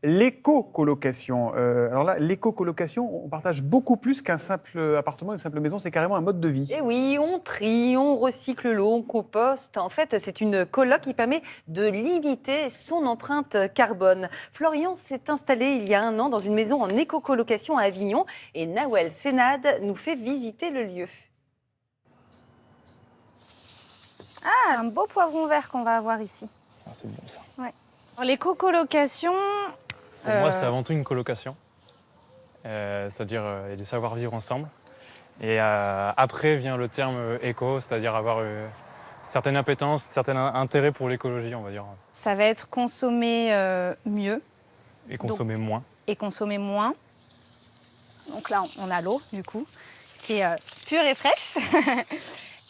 l'éco-colocation. Alors là, l'éco-colocation, on partage beaucoup plus qu'un simple appartement, une simple maison. C'est carrément un mode de vie. Et oui, on trie, on recycle l'eau, on composte. En fait, c'est une coloc qui permet de limiter son empreinte carbone. Florian s'est installé il y a 1 an dans une maison en éco-colocation à Avignon et Nawel Senad nous fait visiter le lieu. Ah, un beau poivron vert qu'on va avoir ici. Ah, c'est bon ça. Ouais. L'éco-colocation... Pour moi, c'est avant tout une colocation. C'est-à-dire de savoir vivre ensemble. Et après vient le terme éco, c'est-à-dire avoir certaines appétences, certains intérêts pour l'écologie, on va dire. Ça va être consommer mieux. Et consommer moins. Et consommer moins. Donc là, on a l'eau, du coup, qui est pure et fraîche.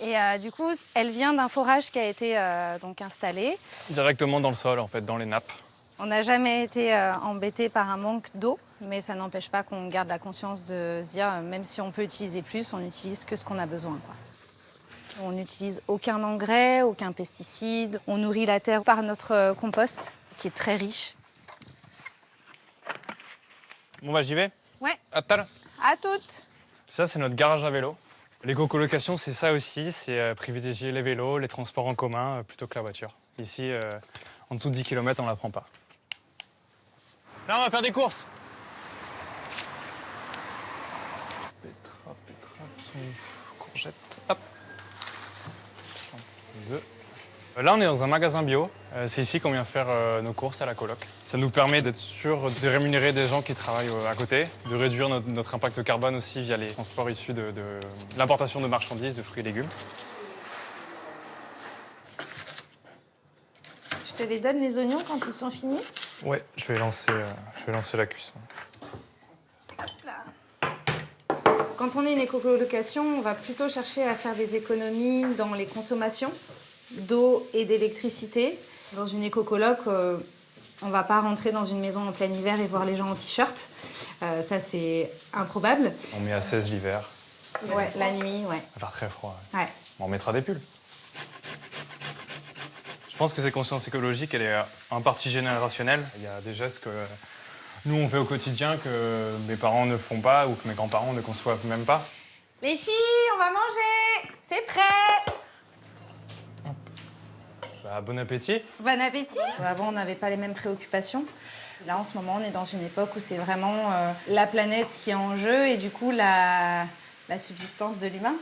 Et du coup, elle vient d'un forage qui a été donc installé. Directement dans le sol, en fait, dans les nappes. On n'a jamais été embêté par un manque d'eau, mais ça n'empêche pas qu'on garde la conscience de se dire, même si on peut utiliser plus, on n'utilise que ce qu'on a besoin, quoi. On n'utilise aucun engrais, aucun pesticide. On nourrit la terre par notre compost, qui est très riche. Bon, bah, j'y vais. Ouais. À tout à l'heure. À toutes. Ça, c'est notre garage à vélo. L'éco-colocation, c'est ça aussi, c'est privilégier les vélos, les transports en commun, plutôt que la voiture. Ici, en dessous de 10 km, on ne la prend pas. Là, on va faire des courses. Courgettes, hop. Deux. Là, on est dans un magasin bio. C'est ici qu'on vient faire nos courses à la coloc. Ça nous permet d'être sûr de rémunérer des gens qui travaillent à côté, de réduire notre impact carbone aussi via les transports issus de l'importation de marchandises, de fruits et légumes. Je te les donne, les oignons, quand ils sont finis. Ouais, je vais lancer la cuisson. Quand on est une éco-colocation, on va plutôt chercher à faire des économies dans les consommations d'eau et d'électricité. Dans une éco-coloc, on ne va pas rentrer dans une maison en plein hiver et voir les gens en t-shirt. Ça, c'est improbable. On met à 16 l'hiver. Ouais, la nuit, ouais. Ça va faire très froid. Ouais. On mettra des pulls. Je pense que cette conscience écologique, elle est en partie générationnelle. Il y a des gestes que nous, on fait au quotidien que mes parents ne font pas ou que mes grands-parents ne conçoivent même pas. Les filles, on va manger. C'est prêt. Bah, bon appétit. Bon appétit. Avant, on n'avait pas les mêmes préoccupations. Là, en ce moment, on est dans une époque où c'est vraiment la planète qui est en jeu et du coup, la subsistance de l'humain.